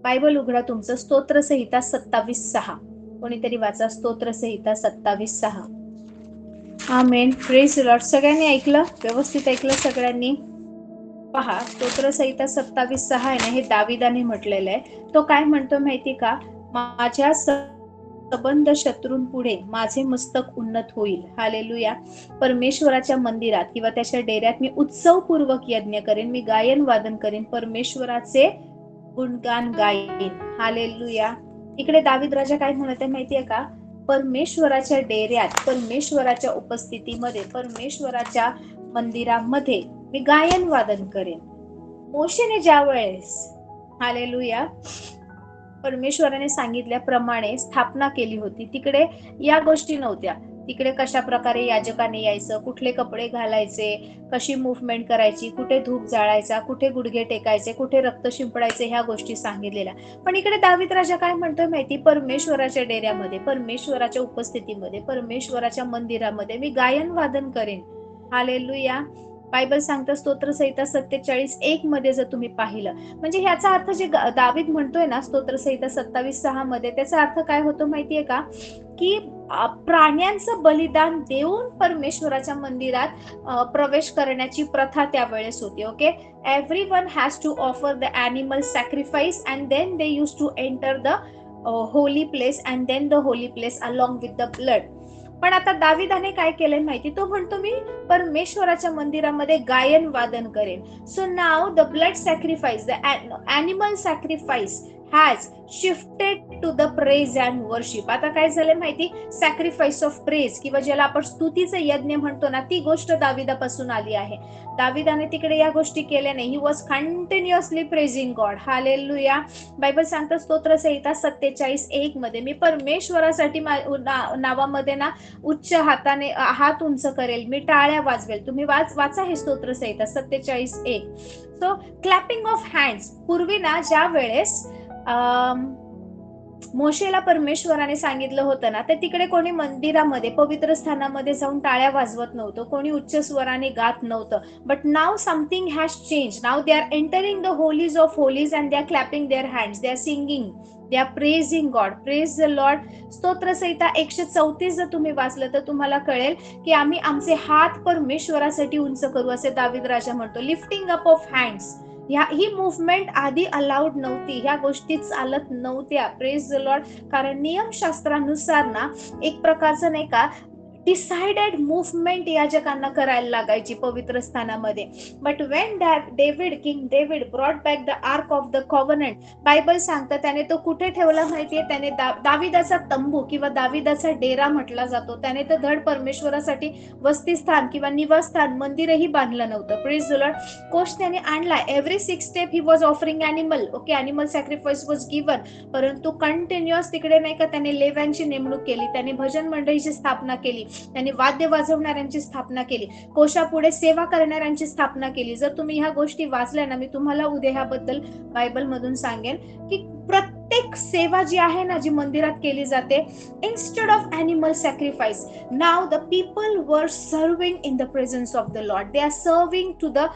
Bible उघडा तुमचं, स्तोत्रसंहिता 27:6. कोणीतरी वाचा स्तोत्रसंहिता 27:6. आमेन. Praise Lord. सगळ्यांनी ऐकलं? व्यवस्थित ऐकलं सगळ्यांनी? पहा, स्तोत्रसंहिता 27:6 आहे ना, हे दाविदाने म्हटलेलं आहे. तो काय म्हणतो माहिती का? माझ्या सबंध शत्रूंपुढे माझे मस्तक उन्नत होईल. हालेलुया. परमेश्वराच्या मंदिरात किंवा त्याच्या डेऱ्यात मी उत्सवपूर्वक यज्ञ करेन, मी गायन वादन करेन, परमेश्वराचे गुणगान गाईन. हालेलुया. इकडे दावीद राजा काय म्हणत आहे माहितीये का? परमेश्वराच्या डेऱ्यात, परमेश्वराच्या उपस्थितीमध्ये, परमेश्वराच्या मंदिरामध्ये मी गायन वादन करेन. मोशेने ज्या वेळेस हालेलुया परमेश्वराने सांगितल्याप्रमाणे स्थापना केली होती, तिकडे या गोष्टी नव्हत्या. तिकडे कशा प्रकारे याजकाने यायचं, कुठले कपडे घालायचे, कशी मूव्हमेंट करायची, कुठे धूप जाळायचा, कुठे गुडघे टेकायचे, कुठे रक्त शिंपडायचे, ह्या गोष्टी सांगितलेल्या. पण इकडे दावीद राजा काय म्हणतोय माहिती? परमेश्वराच्या डेऱ्यामध्ये, परमेश्वराच्या उपस्थितीमध्ये, परमेश्वराच्या मंदिरामध्ये मी गायन वादन करेन. हालेलुया. बायबल सांगतं स्तोत्रसंहिता 47:1 मध्ये जर तुम्ही पाहिलं, म्हणजे ह्याचा अर्थ जे दावीद म्हणतोय ना स्तोत्रसंहिता 27:6 मध्ये, त्याचा अर्थ काय होतो माहितीये का? की प्राण्यांचं बलिदान देऊन परमेश्वराच्या मंदिरात प्रवेश करण्याची प्रथा त्यावेळेस होती. Okay, everyone has to offer the animal sacrifice and then they use to enter the holy place and then the holy place along with the blood. पण आता दाविदाने काय केलंय माहिती? तो म्हणतो मी परमेश्वराच्या मंदिरामध्ये गायन वादन करेन. So now the blood sacrifice, the animal sacrifice has shifted to the praise and worship. आता काय झालंय माहिती? सॅक्रिफाईस ऑफ प्रेज किंवा ज्याला आपण स्तुतीचं यज्ञ म्हणतो ना, ती गोष्ट दाविदापासून आली आहे. दाविदाने तिकडे या गोष्टी केल्या नाही. He was continuously praising God. Hallelujah. Bible सांगतं स्तोत्रसंहिता 47:1 मध्ये मी परमेश्वरासाठी नावामध्ये ना उच्च हाताने हात उंच करेल, मी टाळ्या वाजवेल. तुम्ही वाचा हे स्तोत्रसंहिता 47:1. So clapping of hands. पूर्वी ना ज्या वेळेस मोशेला परमेश्वराने सांगितलं होतं ना, तर तिकडे कोणी मंदिरामध्ये पवित्र स्थानामध्ये जाऊन टाळ्या वाजवत नव्हतं, कोणी उच्च स्वराने गात नव्हतं. But now something has change. Now they are entering the holies of holies and they are clapping their hands, they are singing, they are praising God. Praise the Lord. स्तोत्रसंहिता 134 जर तुम्ही वाचलं तर तुम्हाला कळेल की आम्ही आमचे हात परमेश्वरासाठी उंच करू, असे दावीद राजा म्हणतो. Lifting up of hands, he movement आधी अलाउड नव्हती, ह्या गोष्टी चालत नव्हत्या. Praise the Lord. कारण नियमशास्त्रानुसार ना एक प्रकारचं नाही का डिसाइडेड मुवमेंट याजकांना करायला लागायची पवित्र स्थानामध्ये. But when King David brought back the ark of the covenant, Bible सांगतं त्याने तो कुठे ठेवला माहितीये? त्याने दाविदाचा तंबू किंवा दाविदाचा डेरा म्हटला जातो. त्याने तर धड परमेश्वरासाठी वस्तीस्थान किंवा निवासस्थान मंदिरही बांधलं नव्हतं. Praise the Lord. कोष त्याने आणला. Every 6 step he was offering animal. Okay, animal sacrifice was given. परंतु कंटिन्युअस तिकडे नाही का त्याने लेव्यांची नेमणूक केली, त्याने भजन मंडळीची स्थापना केली, त्यांनी वाद्य वाजवणाऱ्यांची स्थापना केली, कोशापुढे सेवा करणाऱ्यांची स्थापना केली. जर तुम्ही ह्या गोष्टी वाचल्या ना, मी तुम्हाला उद्या ह्याबद्दल बायबल मधून सांगेन की प्रत्येक सेवा जी आहे ना, जी मंदिरात केली जाते, instead of animal sacrifice, now the people were serving in the presence of the lord. They are serving to the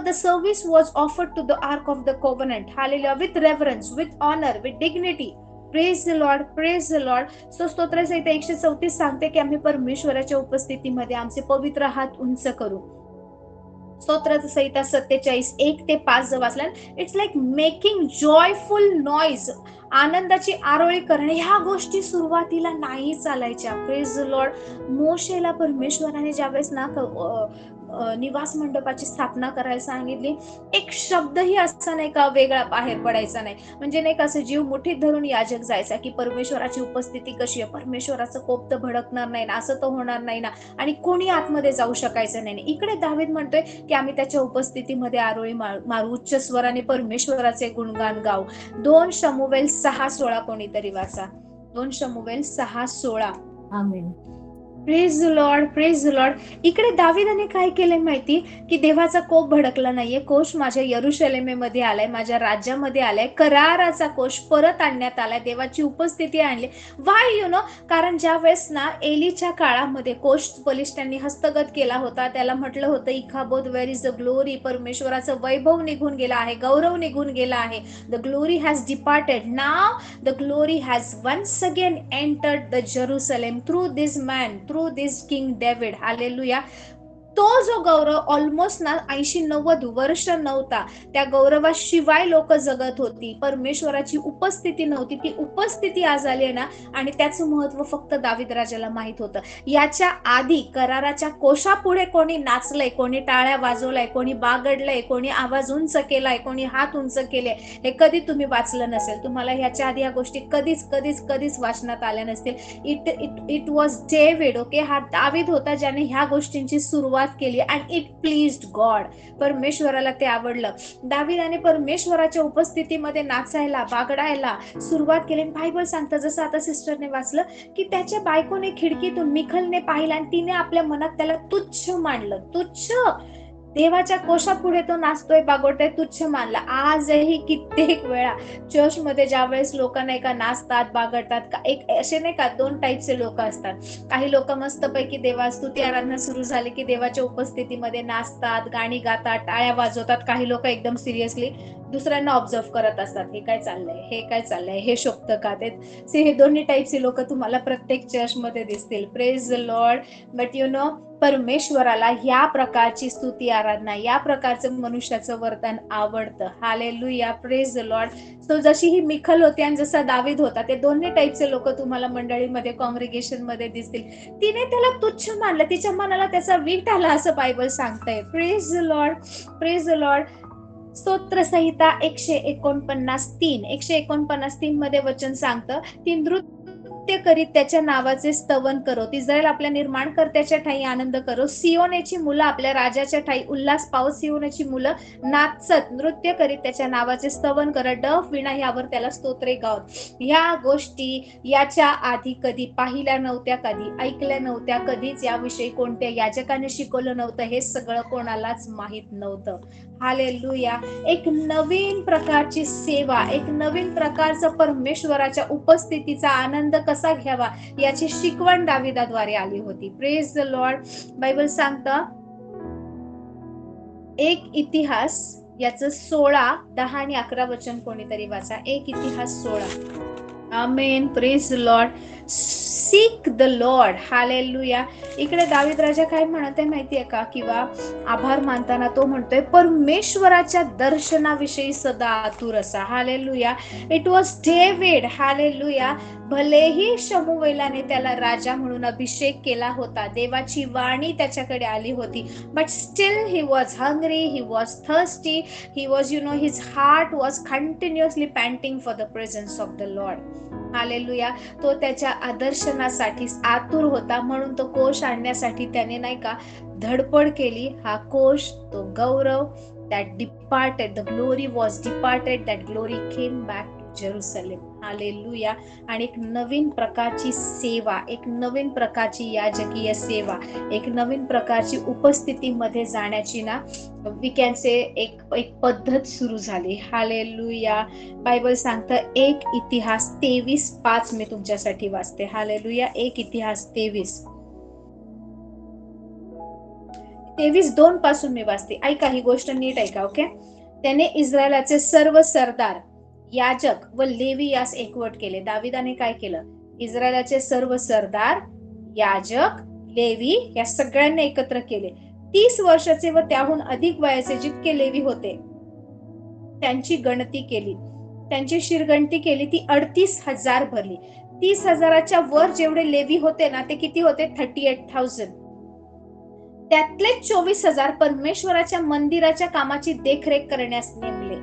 the service was offered to the ark of the covenant. Hallelujah. With reverence, with honor, with dignity. Praise the Lord, praise the Lord. So स्तोत्रसंहिता 134 सांगते की आम्ही परमेश्वराच्या उपस्थितीमध्ये आमचे पवित्र हात उंच करू. स्तोत्रसंहिता 47:1-5 जर वाचलं, it's like making joyful noise, आनंदाची आरोळी करणे. ह्या गोष्टी सुरुवातीला नाही चालायच्या. Praise the Lord. मोशेला परमेश्वराने ज्यावेळेस ना निवास मंडपाची स्थापना करायला सांगितली, एक शब्दही असा नाही का वेगळा बाहेर पडायचा नाही. म्हणजे नाही का असं जीव मुठीत धरून याजक जायचा की परमेश्वराची उपस्थिती कशी आहे, परमेश्वराचं कोप तर भडकणार नाही ना, असं तर होणार नाही ना, आणि कोणी आतमध्ये जाऊ शकायचं नाही. इकडे दावीद म्हणतोय की आम्ही त्याच्या उपस्थितीमध्ये आरोळी मारू, उच्च स्वराने परमेश्वराचे गुणगान गाऊ. 2 शमूएल 6:16 कोणीतरी वाचा. 2 शमूएल 6:16. Amen. Praise Lord, praise Lord. इकडे दाविदाने काय केलंय माहिती, की देवाचा कोप भडकला नाहीये, कोष माझ्या यरुशलेमेमध्ये आलाय, माझ्या राज्यामध्ये आलाय, कराराचा कोष परत आणण्यात आलाय, देवाची उपस्थिती आणली. वाय यु नो, कारण ज्या वेळेस ना एलीच्या काळामध्ये कोष बलिष्ठांनी हस्तगत केला होता, त्याला म्हटलं होतं Ichabod where is the glory, परमेश्वराचं वैभव निघून गेला आहे, गौरव निघून गेला आहे, द ग्लोरी हॅज डिपार्टेड. नाव the glory has once again entered the Jerusalem through this man, through this king David. Hallelujah. तो जो गौरव ऑलमोस्ट ना 80-90 वर्ष नव्हता, त्या गौरवाशिवाय लोक जगत होती, परमेश्वराची उपस्थिती नव्हती, ती उपस्थिती आज आली आहे ना, आणि त्याचं महत्व फक्त दावीद राजाला माहित होतं. याच्या आधी कराराच्या कोशापुढे कोणी नाचलंय, कोणी टाळ्या वाजवलाय, कोणी बागडलंय, कोणी आवाज उंच केलाय, कोणी हात उंच केले, हे कधी तुम्ही वाचलं नसेल. तुम्हाला ह्याच्या आधी या गोष्टी कधीच कधीच कधीच वाचनात आल्या नसतील. It was David. ओके, हा दावीद होता ज्याने ह्या गोष्टींची सुरुवात केली, अँड इट प्लीज्ड गॉड. परमेश्वराला ते आवडलं. दावीदाने परमेश्वराच्या उपस्थितीमध्ये नाचायला, बागडायला सुरुवात केली. बायबल सांगतं, जसं आता सिस्टरने वाचलं, की त्याच्या बायकोने खिडकीतून मिखलने पाहिलं आणि तिने आपल्या मनात त्याला तुच्छ मानलं. तुच्छ. देवाच्या कोशापुढे तो नाचतोय, बागडतोय, तुच्छ मानला. आजही कित्येक वेळा चर्चमध्ये ज्या वेळेस लोक नाही का नाचतात, बागडतात, एक असे नाही का दोन टाईपचे लोक असतात. काही लोक मस्तपैकी देवा स्तुती आराधना सुरू झाली की देवाच्या उपस्थितीमध्ये नाचतात, गाणी गातात, टाळ्या वाजवतात. काही लोक एकदम सिरियसली दुसऱ्यांना ऑब्झर्व करत असतात, हे काय चाललंय, हे काय चाललंय, हे शोभतं का ते. हे दोन्ही टाईपचे लोक तुम्हाला प्रत्येक चर्चमध्ये दिसतील. Praise the Lord. But you know, परमेश्वराला या प्रकारची स्तुती आराधना, या प्रकारचं मनुष्याचं वर्तन आवडतं. Hallelujah, praise the Lord. So जशी ही मिखल होती आणि जसा दावीद होता, ते दोन्ही टाईपचे लोक तुम्हाला मंडळीमध्ये, कॉंग्रिगेशन मध्ये दिसतील. तिने त्याला तुच्छ मानलं, तिच्या मनाला त्याचा वीट आला, असं बायबल सांगतंय. Praise the Lord, praise the Lord. स्तोत्र संहिता 149:3 मध्ये वचन सांगतं, ती नृत्य करीत त्याच्या नावाचे स्तवन करत, इस्रायल आपल्या निर्माणकर्त्याच्या ठाई आनंद करो, सियोनेची मुलं आपल्या राजाच्या ठाई उल्हास पावत, सियोनेची मुलं नाचत नृत्य करीत त्याच्या नावाचे स्तवन करत, डफ विणा ह्यावर त्याला स्तोत्रे गावत. ह्या गोष्टी याच्या आधी कधी पाहिल्या नव्हत्या, कधी ऐकल्या नव्हत्या, कधीच याविषयी कोणत्या याजकाने शिकवलं नव्हतं. हे सगळं कोणालाच माहित नव्हतं. हालेलुया. एक नवीन प्रकारची सेवा, एक नवीन प्रकारचा परमेश्वराच्या उपस्थितीचा आनंद कसा घ्यावा याची शिकवण दाविदाद्वारे आली होती. Praise the Lord. बायबल सांगतं, एक इतिहास याचं 16, 10 आणि 11 वचन कोणीतरी वाचा. एक इतिहास 16. Amen. Praise the Lord. Seek the Lord. Hallelujah. इकडे दावीद राजा काय म्हणत आहे माहितीये का, किंवा आभार मानताना तो म्हणतोय, परमेश्वराच्या दर्शनाविषयी सदा आतुर असा. Hallelujah. It was David. Hallelujah. भलेही शमूएलाने त्याला राजा म्हणून अभिषेक केला होता, देवाची वाणी त्याच्याकडे आली होती, but still he was hungry, he was thirsty, he was his heart was continuously panting for the presence of the Lord. Hallelujah. तो त्याच्या आदर्शनासाठी आतुर होता, म्हणून तो कोष आणण्यासाठी त्याने नाही का धडपड केली. हा कोष, तो गौरव, that departed, the glory was departed, that glory came back to Jerusalem. Hallelujah. आणि एक नवीन प्रकारची सेवा, एक नवीन प्रकारची याजकीय सेवा, एक नवीन प्रकारची उपस्थितीमध्ये जाण्याची ना, वी कॅन से एक पद्धत सुरू झाली. हालेलुया. बायबल सांगतं, एक इतिहास 23:5 मी तुमच्यासाठी वाचते. हालेलुया. एक इतिहास 23:2 पासून मी वाचते. ऐका, ही गोष्ट नीट ऐका. ओके. त्याने इस्रायलाचे सर्व सरदार, याजक व लेवी यास एकवट केले. दाविदाने काय केलं? इस्रायलाचे सर्व सरदार, याजक, लेवी या सगळ्यांना एकत्र केले. 30 वर्षाचे व त्याहून अधिक वयाचे जितके लेवी होते त्यांची गणती केली, त्यांची शिरगणती केली, ती 38,000 भरली. 30,000च्या वर जेवढे लेवी होते ना, ते किती होते? 38,000. त्यातले 24,000 परमेश्वराच्या मंदिराच्या कामाची देखरेख करण्यास नेमले.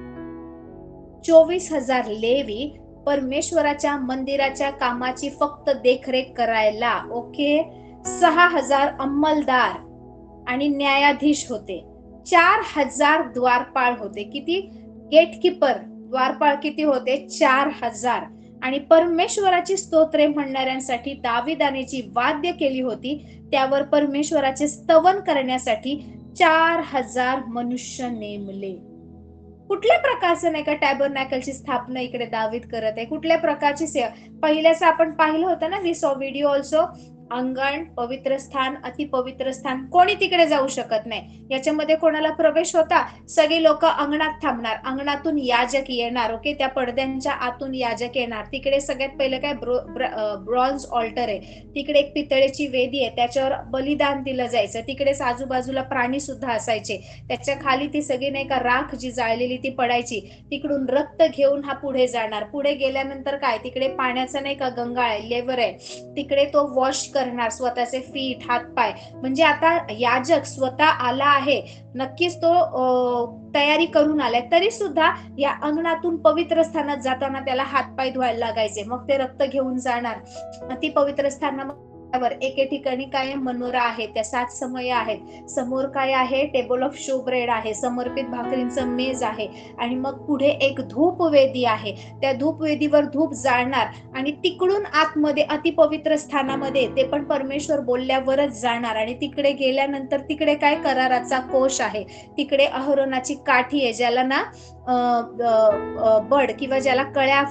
24,000 लेवी परमेश्वराच्या मंदिराच्या कामाची फक्त देखरेख करायला. ओके. 6,000 अंमलदार आणि न्यायाधीश होते. 4,000 द्वारपाळ होते. किती? गेटकीपर, द्वारपाळ किती होते? 4,000. आणि परमेश्वराची स्तोत्रे म्हणणाऱ्यांसाठी दाविदाने जी वाद्य केली होती त्यावर परमेश्वराचे स्तवन करण्यासाठी 4000 मनुष्य नेमले. कुठल्या प्रकारचं नाही का टॅबरनॅकलची स्थापना इकडे दावीद करत आहे, कुठल्या प्रकारची सेवा. पहिल्याच आपण पाहिलं होतं ना, वी सॉ व्हिडिओ ऑल्सो, अंगण, पवित्र स्थान, अतिपवित्र स्थान, कोणी तिकडे जाऊ शकत नाही. याच्यामध्ये कोणाला प्रवेश होता? सगळे लोक अंगणात थांबणार, अंगणातून याजक येणार. ओके, त्या पडद्यांच्या आतून याजक येणार. तिकडे सगळ्यात पहिलं काय ब्रॉन्झ ऑल्टर आहे, तिकडे एक पितळेची वेदी आहे, त्याच्यावर बलिदान दिलं जायचं. तिकडेच आजूबाजूला प्राणी सुद्धा असायचे, त्याच्या खाली ती सगळी नाही का राख जी जाळलेली ती पडायची. तिकडून रक्त घेऊन हा पुढे जाणार. पुढे गेल्यानंतर काय, तिकडे पाण्याचं नाही का गंगा आहे, लेवर आहे, तिकडे तो वॉश करणार स्वतःचे फीट, हात पाय. म्हणजे आता याजक स्वतः आला आहे, नक्कीच तो तयारी करून आलाय, तरी सुद्धा या अंगणातून पवित्र स्थानात जाताना त्याला हातपाय धुवायला लागायचे. मग ते रक्त घेऊन जाणार. ती पवित्र स्थानावर एके ठिकाणी काय मनोरा आहे, त्या 7 समय आहेत. समोर काय आहे, टेबल ऑफ शो ब्रेड आहे, समर्पित भाकरींचं मेज आहे. आणि मग पुढे एक धूप वेदी आहे, त्या धूप वेदीवर धूप जाळणार. आणि तिकडून आतमध्ये अतिपवित्र स्थानामध्ये ते पण परमेश्वर बोलल्यावरच जाणार. आणि तिकडे गेल्यानंतर तिकडे काय, कराराचा कोश आहे, तिकडे अहरोनाची काठी आहे, ज्याला ना बड किंवा ज्याला कळ्या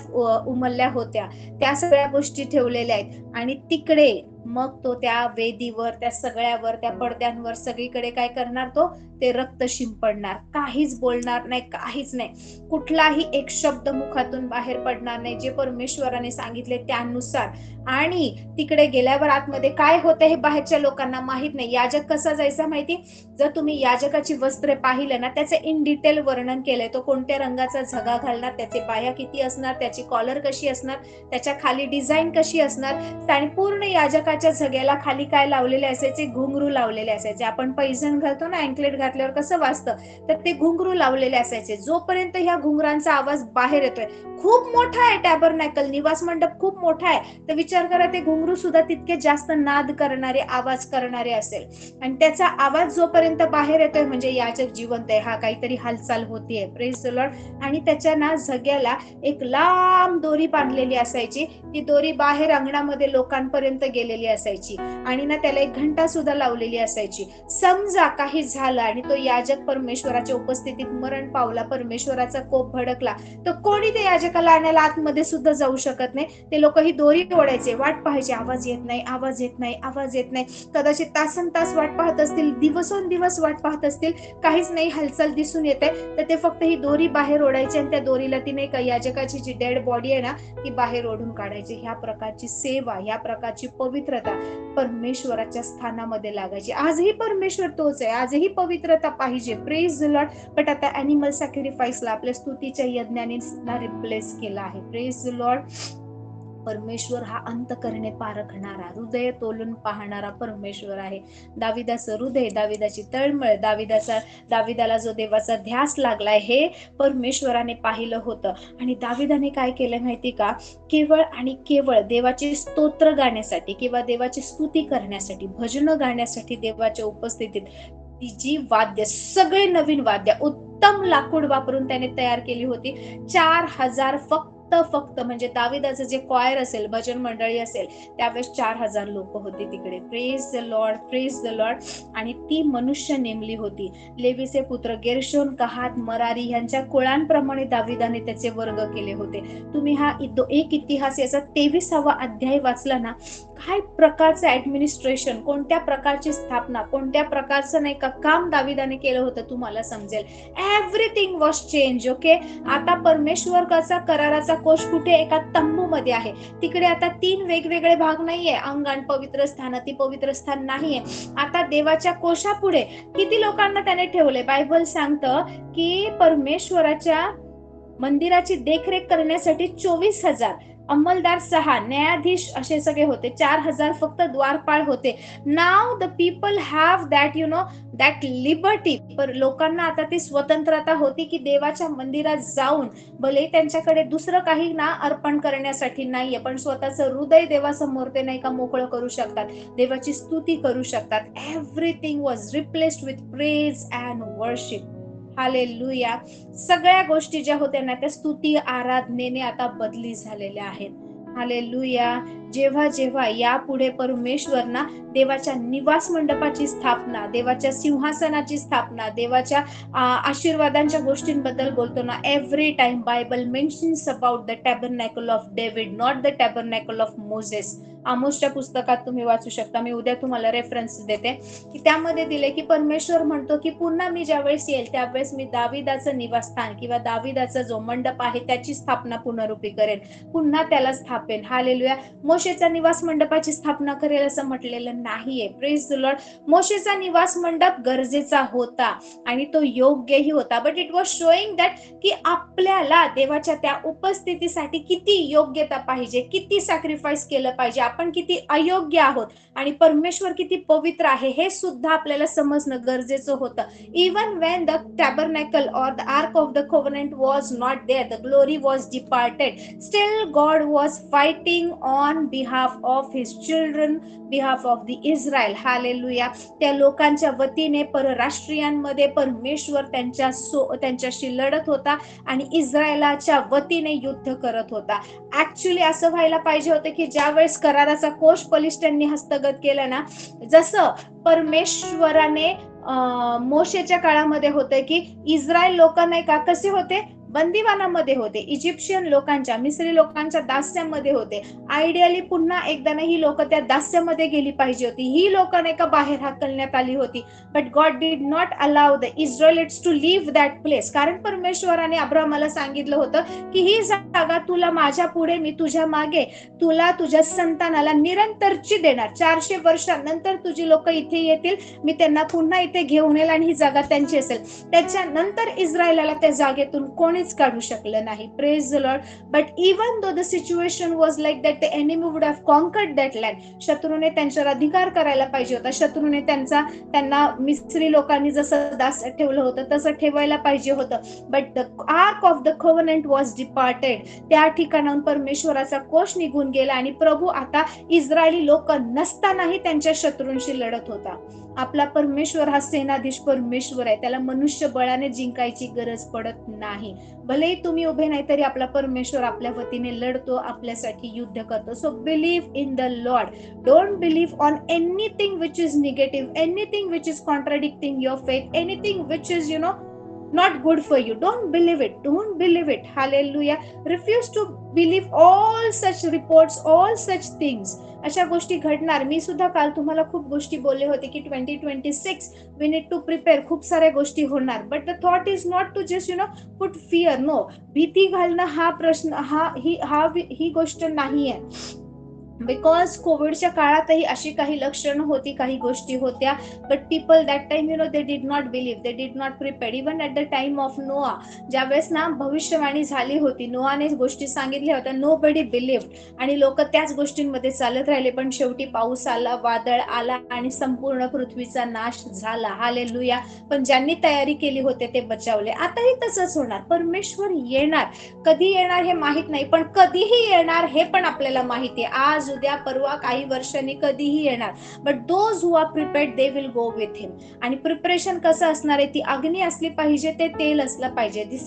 उमलल्या होत्या, त्या सगळ्या गोष्टी ठेवलेल्या आहेत. आणि तिकडे मग तो त्या वेदीवर, त्या सगळ्यावर, त्या पडद्यांवर सगळीकडे काय करणार, तो ते रक्त शिंपडणार. काहीच बोलणार नाही, काहीच नाही, कुठलाही एक शब्द मुखातून बाहेर पडणार नाही, जे परमेश्वराने सांगितले त्यानुसार. आणि तिकडे गेल्यावर आतमध्ये काय होतं हे बाहेरच्या लोकांना माहित नाही. याजक कसा जायचा माहिती, जर तुम्ही याजकाची वस्त्रे पाहिले ना, त्याचे इन डिटेल वर्णन केलंय. तो कोणत्या रंगाचा झगा घालणार, त्याचे बाह्या किती असणार, त्याची कॉलर कशी असणार, त्याच्या खाली डिझाईन कशी असणार. आणि पूर्ण याजकाच्या झग्याला खाली काय लावलेले असायचे, घुंगरू लावलेले असायचे. आपण पैजण घालतो ना, अँकलेट घातल्यावर कसं वाजतं, तर ते घुंगरू लावलेले असायचे. जोपर्यंत ह्या घुंगरांचा आवाज बाहेर येतोय, खूप मोठा आहे टॅबरनॅकल, निवास मंडप खूप मोठा आहे, तर विचार करा ते घुंगरू सुद्धा तितके जास्त नाद करणारे, आवाज करणारे असेल. आणि त्याचा आवाज जोपर्यंत बाहेर येतोय म्हणजे याजक जिवंत आहे, हा काहीतरी हालचाल होतीये. Praise the lord. आणि त्याच्या ना झग्याला एक लांब दोरी बांधलेली असायची, ती दोरी बाहेर अंगणामध्ये लोकांपर्यंत गेलेली असायची. आणि ना त्याला एक घंटा सुद्धा लावलेली असायची. समजा काही झालं आणि तो याजक परमेश्वराच्या उपस्थितीत मरण पावला, परमेश्वराचा कोप भडकला, तर कोणी ते याजकाला आणायला आतमध्ये सुद्धा जाऊ शकत नाही. ते लोक ही दोरी ओढायचे, वाट पाहायचे, आवाज येत नाही, आवाज येत नाही, आवाज येत नाही. कदाचित तासन तास वाट पाहत असतील, दिवसोंदिवस वाट पाहत असतील, काहीच नाही हालचाल दिसून येते. तर ते फक्त ही दोरी बाहेर ओढायची आणि त्या दोरीला ती नाही का याजकाची जी डेड बॉडी आहे ना, ती बाहेर ओढून काढायची. ह्या प्रकारची सेवा, ह्या प्रकारची पवित्रता परमेश्वराच्या स्थानामध्ये लागायची. आजही परमेश्वर तोच आहे, आजही पवित्रता पाहिजे. Praise the Lord. बट आता अॅनिमल सॅक्रिफाईसला आपल्या स्तुतीच्या यज्ञाने रिप्लेस केला आहे. Praise the Lord. परमेश्वर हा अंतकरणे पारखणारा, हृदय तोलून पाहणारा परमेश्वर आहे. दाविदाचं हृदय, दाविदाची तळमळ, दाविदाला जो देवाचा ध्यास लागलाय, हे परमेश्वराने पाहिलं होतं. आणि दाविदाने काय केलं माहिती का, केवळ आणि केवळ देवाचे स्तोत्र गाण्यासाठी किंवा देवाची स्तुती करण्यासाठी, भजन गाण्यासाठी देवाच्या उपस्थितीत ती जी वाद्य, सगळे नवीन वाद्य, उत्तम लाकूड वापरून त्याने तयार केली होती. 4000 फक्त म्हणजे दाविदाचं जे क्वायर असेल, भजन मंडळी असेल, त्यावेळेस 4000 लोक होते तिकडे. Praise the Lord, praise the lord. आणि ती मनुष्य नेमली होती. लेवीचे पुत्र गेर्शोन, कहात, मरारी यांच्या कुळांप्रमाणे दाविदाने त्याचे वर्ग केले होते. तुम्ही हा एक इतिहास याचा 23वा अध्याय वाचला ना, काय प्रकारचं ऍडमिनिस्ट्रेशन, कोणत्या प्रकारची स्थापना, कोणत्या प्रकारचं नाही का काम दाविदाने केलं होतं तुम्हाला समजेल. Everything was change. ओके, आता परमेश्वराचा कराराचा कोश कुठे, एका तंबू मध्ये आहे. तिकडे आता 3 वेगवेगळे भाग नाहीये, अंगण, पवित्र स्थान, अति पवित्र स्थान नाहीये. आता देवाच्या कोशापुढे किती लोकांना त्याने ठेवले. बायबल सांगतं की परमेश्वराच्या मंदिराची देखरेख करण्यासाठी 24,000, अंमलदार 6, न्यायाधीश असे सगळे होते. 4,000 फक्त द्वारपाळ होते. Now the people have that that liberty. पर लोकांना आता ती स्वतंत्रता होती की देवाच्या मंदिरात जाऊन, भले त्यांच्याकडे दुसरं काही ना अर्पण करण्यासाठी नाहीये, पण स्वतःचं हृदय देवासमोर ते नाही का मोकळं करू शकतात, देवाची स्तुती करू शकतात. Everything was replaced with praise and worship. Hallelujah. सगळ्या गोष्टी ज्या होत्या ना, त्या स्तुती आराधनेने आता बदली झालेल्या आहेत. हालेलुया. जेव्हा जेव्हा यापुढे परमेश्वर ना देवाच्या निवास मंडपाची स्थापना, देवाच्या सिंहासनाची स्थापना, देवाच्या आशीर्वादांच्या गोष्टींबद्दल बोलतो ना, every time Bible mentions about the tabernacle of David, not the tabernacle of Moses. आमोसच्या पुस्तकात तुम्ही वाचू शकता, मी उद्या तुम्हाला रेफरन्स देते, की त्यामध्ये दिले की परमेश्वर म्हणतो की पुन्हा मी ज्यावेळेस येईल त्यावेळेस मी दाविदाचं निवासस्थान किंवा दाविदाचा जो मंडप आहे त्याची स्थापना पुनरुपी करेन, पुन्हा त्याला स्थापेन. हालेलुया. मोशेचा निवास मंडपाची स्थापना करेल असं म्हटलेलं नाहीये. Praise the Lord. मोशेचा निवास मंडप गरजेचा होता आणि तो योग्यही होता, but it was showing that की आपल्याला देवाच्या त्या उपस्थितीसाठी किती योग्यता पाहिजे, किती सॅक्रिफाईस केलं पाहिजे, आपण किती अयोग्य आहोत आणि परमेश्वर किती पवित्र आहे हे सुद्धा आपल्याला समजणं गरजेचं होतं. Even when the tabernacle or the ark of the covenant was not there, the glory was departed, still God was fighting on behalf of his children, behalf of the Israel. Hallelujah. त्या लोकांच्या वतीने परराष्ट्रीयांमध्ये परमेश्वर त्यांच्याशी लढत होता आणि इस्रायलाच्या वतीने युद्ध करत होता. ऍक्च्युली असं व्हायला पाहिजे होतं की ज्या वेळेस कराराचा कोश पलिष्ठांनी हस्तगत केला ना, जसं परमेश्वराने मोशेच्या काळामध्ये होते की इस्रायल लोक नाही का कसे होते, बंदिवानामध्ये होते, इजिप्शियन लोकांच्या, मिस्री लोकांच्या दास्यामध्ये होते. आयडियली पुन्हा एकदा ही लोक त्या दास्यामध्ये गेली पाहिजे होती, ही लोक नाही का बाहेर हाकलण्यात आली होती. But God did not allow the Israelites to live that place, कारण परमेश्वराने अब्राहमाला सांगितलं होतं की ही जागा तुला माझ्या पुढे, मी तुझ्या मागे, तुला तुझ्या संतानाला निरंतरची देणार. 400 वर्षांनंतर तुझी लोक इथे येतील, मी त्यांना पुन्हा इथे घेऊन येईल आणि ही जागा त्यांची असेल. त्याच्यानंतर इस्रायलाला त्या जागेतून कोणी काढू शकलं नाही. Praise the Lord. But even though the situation was like that, the enemy would have conquered that land. शत्रूने त्यांच्यावर अधिकार करायला पाहिजे होता, शत्रूने त्यांना मिस्री लोकांनी जसं दास ठेवलं होतं तसं ठेवायला पाहिजे होतं. But the ark of the covenant was departed. त्या ठिकाणाहून परमेश्वराचा कोश निघून गेला आणि प्रभू आता इस्रायली लोक नसतानाही त्यांच्या शत्रूंशी लढत होता. आपला परमेश्वर हा सेनाधीश परमेश्वर आहे, त्याला मनुष्य बळाने जिंकायची गरज पडत नाही. भलेही तुम्ही उभे नाही तरी आपला परमेश्वर आपल्या वतीने लढतो, आपल्यासाठी युद्ध करतो. So believe in the Lord. Don't believe on anything which is negative, anything which is contradicting your faith, anything which is not good for you. Don't believe it. Don't believe it. Hallelujah. Refuse to believe all such reports, all such things. अशा गोष्टी घडणार. मी सुद्धा काल तुम्हाला खूप गोष्टी बोलले होते की 2026 we need to prepare. खूप साऱ्या गोष्टी होणार. But the thought is not to just put fear. No. भीती घालणं हा प्रश्न, ही गोष्ट नाहीये. बिकॉज कोविडच्या काळातही अशी काही लक्षणं होती, काही गोष्टी होत्या, but people that time they did not believe, they did not prepare. Even at the time of नोआ, ज्यावेळेस ना भविष्यवाणी झाली होती, नोआने गोष्टी सांगितल्या होत्या, नो बडी बिलीव्ड आणि लोक त्याच गोष्टींमध्ये चालत राहिले. पण शेवटी पाऊस आला, वादळ आला आणि संपूर्ण पृथ्वीचा नाश झाला. हालेलुया. पण ज्यांनी तयारी केली होती ते बचावले. आताही तसंच होणार. परमेश्वर येणार, कधी येणार हे माहित नाही, पण कधीही येणार हे पण आपल्याला माहिती आहे. आज, उद्या, परवा, काही वर्षांनी कधीही येणार. But those who are prepared they will go with him. आणि प्रिपरेशन कसं असणार आहे, ती अग्नी असली पाहिजे, ते तेल असलं पाहिजे. This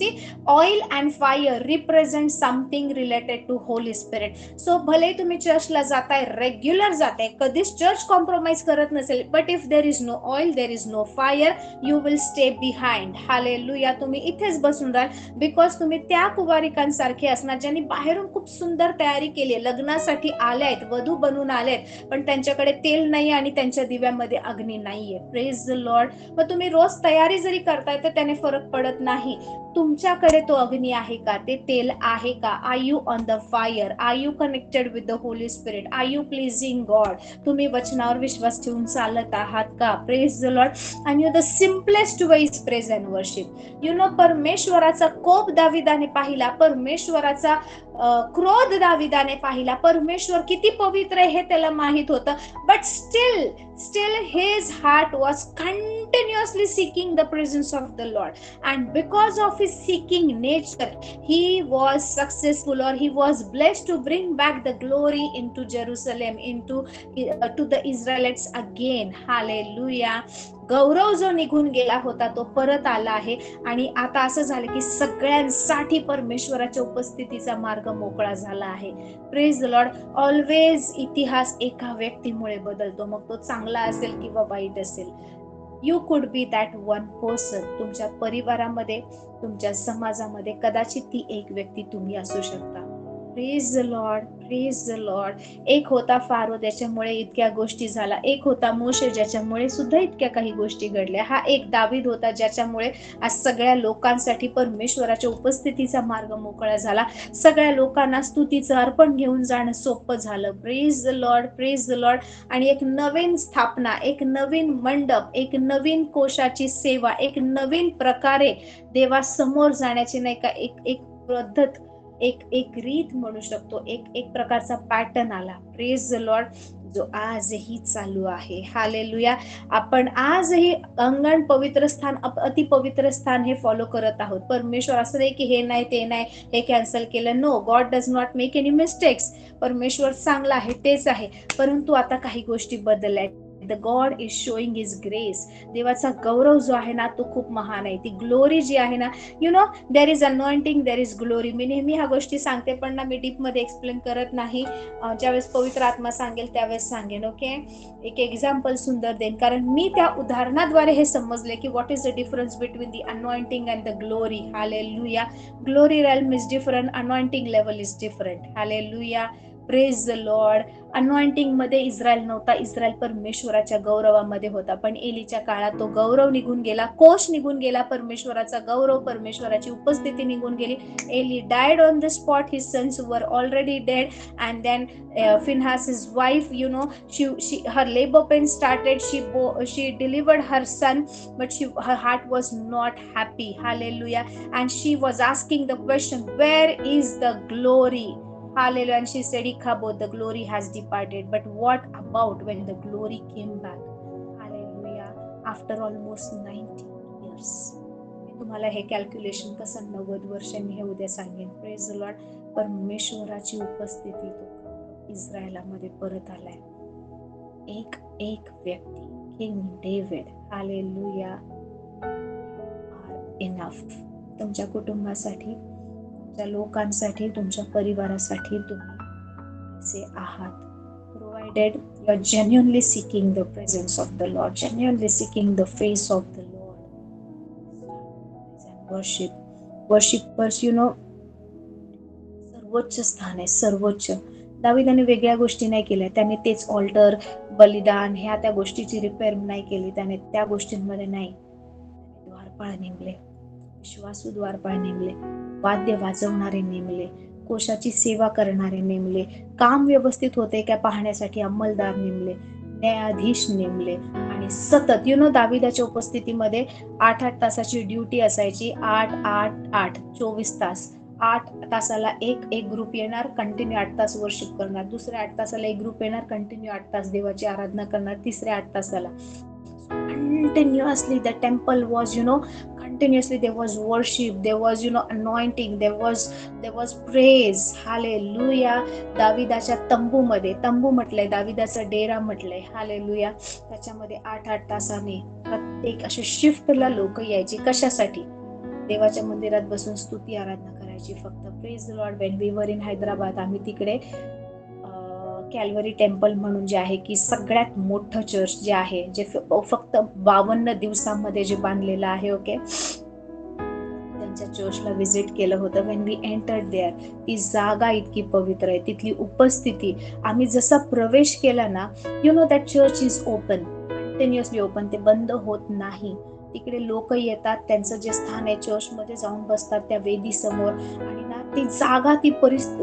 oil and fire represent something related to Holy Spirit. So भले तुम्ही चर्चला जाताय, रेग्युलर जाताय, कधीच चर्च कॉम्प्रोमाइज करत नसेल, but if there is no oil, there is no fire, you will stay behind. Hallelujah. तुम्ही इथेच बसून राहाल, बिकॉज तुम्ही त्या कुवारिकांसारखे असणार ज्यांनी बाहेरून खूप सुंदर तयारी केली, लग्नासाठी आल्या, वधू बनून आलेत, पण त्यांच्याकडे तेल नाही आणि त्यांच्या दिव्यामध्ये अग्नी नाहीये. Praise the Lord. मग तुम्ही रोज तयारी जरी करताय तर त्याने फरक पडत नाही. तुमच्याकडे तो अग्नी आहे का, ते तेल आहे का? Are you on the fire? Are you connected with the holy spirit? Are you pleasing God? तुम्ही वचनावर विश्वास ठेवून चालत आहात का? Praise the lord. आणि the simplest way is praise and worship. परमेश्वराचा कोप दाविदाने पाहिला, परमेश्वराचा क्रोध दाविदाने पाहिला, परमेश्वर किती पवित्र आहे हे त्याला माहित होतं, but still Still his heart was continuously seeking the presence of the Lord, and because of his seeking nature, he was successful, or he was blessed to bring back the glory into Jerusalem, into to the Israelites again. Hallelujah. गौरव जो निघून गेला होता तो परत आला आहे, आणि आता असं झालं की सगळ्यांसाठी परमेश्वराच्या उपस्थितीचा मार्ग मोकळा झाला आहे. Praise the Lord. ऑलवेज इतिहास एका व्यक्तीमुळे बदलतो, मग तो चांगला असेल किंवा वाईट असेल. You could be that one person. तुमच्या परिवारामध्ये, तुमच्या समाजामध्ये कदाचित ती एक व्यक्ती तुम्ही असू शकता. Praise the Lord, praise the Lord. एक होता फारो, त्याच्यामुळे इतक्या गोष्टी झाल्या. एक होता मोशे, ज्याच्यामुळे सुद्धा इतक्या काही गोष्टी घडल्या. हा एक दावीद होता, ज्याच्यामुळे आज सगळ्या लोकांसाठी परमेश्वराच्या उपस्थितीचा मार्ग मोकळा झाला. सगळ्या लोकांना स्तुतीचं अर्पण घेऊन जाणं सोपं झालं. Praise the Lord, praise the lord. आणि एक नवीन स्थापना, एक नवीन मंडप, एक नवीन कोशाची सेवा, एक नवीन प्रकारे देवासमोर जाण्याची नाही का एक पद्धत, एक रीत म्हणू शकतो, एक प्रकारचा पॅटर्न आला. प्रेज द लॉर्ड, जो आजही चालू आहे. हालेलुया. आपण आजही अंगण, पवित्र स्थान, अति पवित्र स्थान हे फॉलो करत आहोत. परमेश्वर असं नाही की हे नाही, ते नाही, हे कॅन्सल केलं. No, God does not make any mistakes. परमेश्वर चांगला आहे, तेच आहे. परंतु आता काही गोष्टी बदलल्या. The God is showing his grace. देवाचा गौरव जो आहे ना, तो खूप महान आहे. ती ग्लोरी जी आहे ना, you know, there is anointing, there is glory. मी नेहमी ह्या गोष्टी सांगते, पण ना मी डीप मध्ये एक्सप्लेन करत नाही. ज्यावेळेस पवित्र आत्मा सांगेल त्यावेळेस सांगेन. ओके, एक एक्झाम्पल सुंदर देईन, कारण मी त्या उदाहरणाद्वारे हे समजले की what is the difference between the anointing and the glory. Hallelujah. Glory realm is different, anointing level is different. Hallelujah. Praise the Lord. Anointing मध्ये इस्रायल नव्हता, इस्रायल परमेश्वराच्या गौरवामध्ये होता. पण एलीच्या काळात तो गौरव निघून गेला, कोश निघून गेला, परमेश्वराचा गौरव, परमेश्वराची उपस्थिती निघून गेली. Eli died on the spot. His sons were already dead. And then Phinehas, his wife, you know, her labor pain started. She delivered her son, but her heart was not happy. Hallelujah. And she was asking the question, where is the glory? Hallelujah. And she said, Ikhabod, the glory has departed. But what about when the glory came back? Hallelujah. After almost 90 years. मी तुम्हाला हे calculation कसं 90 वर्षांनी हे उद्या सांगेन. Praise the lord. परमेश्वराची उपस्थिती तो इस्रायलामध्ये परत आलाय. एक व्यक्ती, king David. Hallelujah. Are enough. तुमच्या कुटुंबासाठी, तुमच्या लोकांसाठी, तुमच्या परिवारासाठी तुम्ही असे आहात. Provided you are genuinely seeking the presence of the lord, genuinely seeking the face of the lord. Worshippers, you know, सर्वोच्च स्थान आहे, सर्वोच्च. दाविदाने वेगळ्या गोष्टी नाही केल्या. त्याने तेच ऑल्टर, बलिदान, ह्या त्या गोष्टीची रिपेअर नाही केली. त्याने त्या गोष्टींमध्ये नाही. द्वारपाळ नेमले, विश्वासू द्वारपाळ नेमले, वाद्य वाजवणारे नेमले, कोशाची सेवा करणारे नेमले, काम व्यवस्थित होते का पाहण्यासाठी अंमलदार नेमले, न्यायाधीश नेमले. आणि सतत, यु नो, दाविदाच्या उपस्थितीमध्ये 8-8 तासाची ड्युटी असायची. 8-8-8 24 तास. 8 तासाला एक ग्रुप येणार, कंटिन्यू 8 तास वर्शिप करणार. दुसऱ्या 8 तासाला एक ग्रुप येणार, कंटिन्यू 8 तास देवाची आराधना करणार. तिसऱ्या 8 तासाला continuously the temple was, you know, continuously there was worship, there was, you know, anointing, there was praise. Hallelujah. दाविदाच्या तंबूमध्ये, तंबू म्हटलंय, दाविदाचा डेरा म्हटलंय. हालेलुया. त्याच्यामध्ये 8-8 तासाने प्रत्येक अशा शिफ्टला लोक यायची. कशासाठी? देवाच्या मंदिरात बसून स्तुती आराधना करायची फक्त. Praise the lord. When we were in Hyderabad, आम्ही तिकडे कॅल्वरी टेम्पल म्हणून जे आहे की सगळ्यात मोठं चर्च जे आहे, जे फक्त 52 दिवसांमध्ये जे बांधलेलं आहे. ओके, त्यांच्या चर्चला व्हिजिट केलं होतं. वेन वी एंटर्ड देअर, ती जागा इतकी पवित्र आहे, तिथली उपस्थिती. आम्ही जसा प्रवेश केला ना, you no, that church is open, continuously open, ते बंद होत नाही. तिकडे लोक येतात, त्यांचं जे स्थान आहे चर्चमध्ये जाऊन बसतात त्या वेदी समोर. आणि ना ती जागा, ती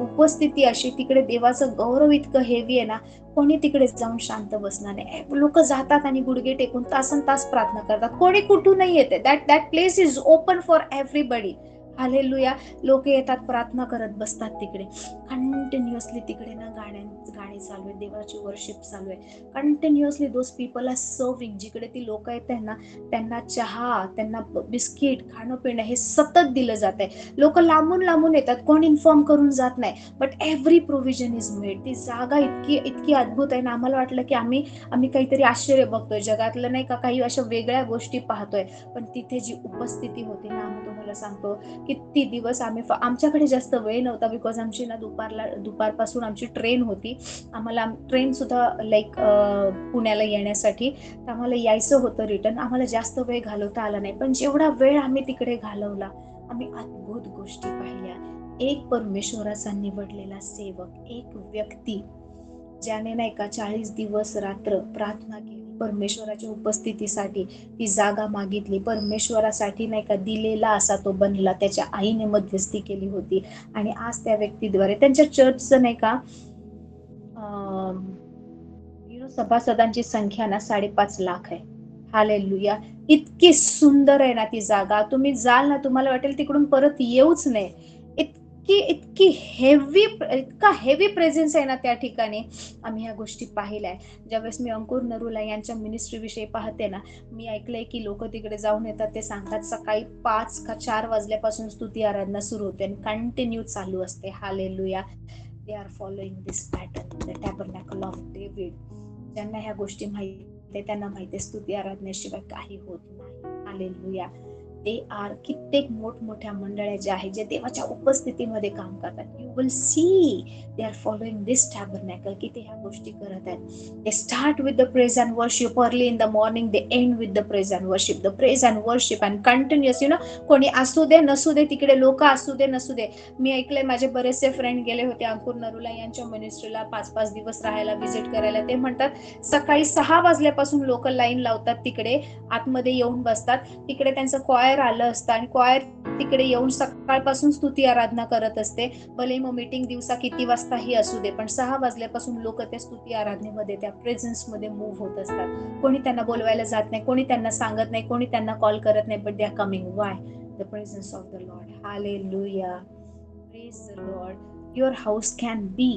उपस्थिती अशी, तिकडे देवाचं गौरव इतकं हेवी आहे ना, कोणी तिकडे जाऊन शांत बसणार नाही. लोक जातात आणि गुडघे टेकून तासन तास प्रार्थना करतात. कोणी कुठूनही येते. That place is open for everybody. Hallelujah. लोक येतात, प्रार्थना करत बसतात तिकडे, कंटिन्युअसली तिकडे ना गाणी चालू आहे, देवाची वर्शिप चालू आहे continuously. Those people are serving. जिकडे ती लोक येत आहे ना, त्यांना चहा, त्यांना बिस्किट, खाणं पिणं हे सतत दिलं जात आहे. लोक लांबून लांबून येतात, कोण इन्फॉर्म करून जात नाही, but every provision is made. ती जागा इतकी इतकी अद्भुत आहे ना, आम्हाला वाटलं की आम्ही काहीतरी आश्चर्य बघतोय जगातलं, नाही का, काही अशा वेगळ्या गोष्टी पाहतोय. पण तिथे जी उपस्थिती होती ना, आम्ही तुम्हाला सांगतो किती दिवस आमच्याकडे जास्त वेळ नव्हता, बिकॉज आमची ना दुपारपासून आमची ट्रेन होती. आम्हाला ट्रेन सुद्धा लाईक पुण्याला येण्यासाठी, तर आम्हाला यायचं होतं रिटर्न. आम्हाला जास्त वेळ घालवता आला नाही, पण जेवढा वेळ आम्ही तिकडे घालवला, आम्ही अद्भुत गोष्टी पाहिल्या. एक परमेश्वराचा निवडलेला सेवक, एक व्यक्ती ज्याने नाही का 40 दिवस रात्र प्रार्थना केली परमेश्वराच्या उपस्थितीसाठी, ती जागा मागितली परमेश्वरासाठी, नाही का, दिलेला असा तो बनला. त्याच्या आईने मध्यस्थी केली होती, आणि आज त्या व्यक्तीद्वारे त्यांच्या चर्चचं नाही का सभासदांची संख्या ना 5.5 लाख आहे. हालेलुया. इतकी सुंदर आहे ना ती जागा. तुम्ही जाल ना, तुम्हाला वाटेल तिकडून परत येऊच नाही. इतकी इतका हेवी प्रेझेन्स आहे ना त्या ठिकाणी. आम्ही ह्या गोष्टी पाहिल्या. ज्यावेळेस मी अंकुर नरूला यांच्या मिनिस्ट्री विषयी पाहते ना, मी ऐकलंय की लोक तिकडे जाऊन येतात, ते सांगतात सकाळी 5 का 4 वाजल्यापासून स्तुती आराधना सुरू होते आणि कंटिन्यू चालू असते. Hallelujah. They are following this pattern, the tabernacle of David. ज्यांना ह्या गोष्टी माहिती आहे, त्यांना माहिती आहे स्तुती आराधनेशिवाय काही होत नाही. हालेलुया. ते आर कित्येक मोठमोठ्या मंडळ्या ज्या आहेत, जे देवाच्या उपस्थितीमध्ये काम करतात, you will see they are following this tabernacle, की ते ह्या गोष्टी करत आहेत. They start with the praise and worship early in the morning, they end with the praise and worship, the praise and worship and continuous. कोणी असू दे नसू दे, तिकडे लोक असू दे नसू दे. मी ऐकलंय, माझे बरेचसे फ्रेंड गेले होते अंकुर नरूला यांच्या मिनिस्ट्रीला 5-5 दिवस राहायला, व्हिजिट करायला. ते म्हणतात सकाळी 6 वाजल्यापासून लोक लाईन लावतात, तिकडे आतमध्ये येऊन बसतात. तिकडे त्यांचं क्वायर आलं असतं आणि क्वायर तिकडे येऊन सकाळपासून स्तुती आराधना करत असते. भले मग मीटिंग दिवसा किती वाजताही असू दे, पण 6 वाजल्यापासून लोक त्या स्तुती आराधनेमध्ये, त्या प्रेझेन्स मध्ये मूव्ह होत असतात. कोणी त्यांना बोलवायला जात नाही, कोणी त्यांना सांगत नाही, कोणी त्यांना कॉल करत नाही, but they are coming. Y? The presence of the Lord. Hallelujah. Praise the Lord. Your house can be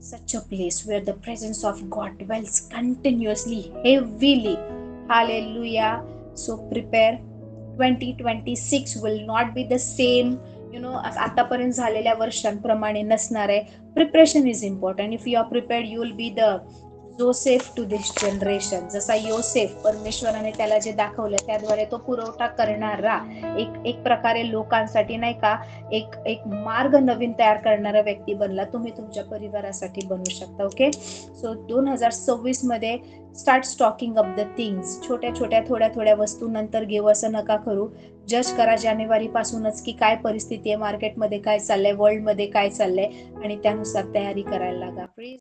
such a place where the presence of God dwells continuously, heavily. Hallelujah. So prepare. 2026 will not be the same, आतापर्यंत झालेल्या वर्षांप्रमाणे नसणार आहे. Preparation is important. If you are prepared, you will be the Joseph to this generation. जसा योसेफ, परमेश्वराने त्याला जे दाखवलं त्याद्वारे तो पुरवठा करणारा, एक प्रकारे लोकांसाठी, नाही का, एक मार्ग नवीन तयार करणारा व्यक्ती बनला. तुम्ही तुमच्या परिवारासाठी बनवू शकता. ओके. सो 2026 मध्ये start stocking up the things. छोट्या छोट्या थोड्या थोड्या वस्तू नंतर घेऊ असं नका करू. जज करा जानेवारी पासूनच की काय परिस्थिती आहे, मार्केटमध्ये काय चाललंय, वर्ल्ड मध्ये काय चाललंय, आणि त्यानुसार तयारी करायला लागा. प्लीज.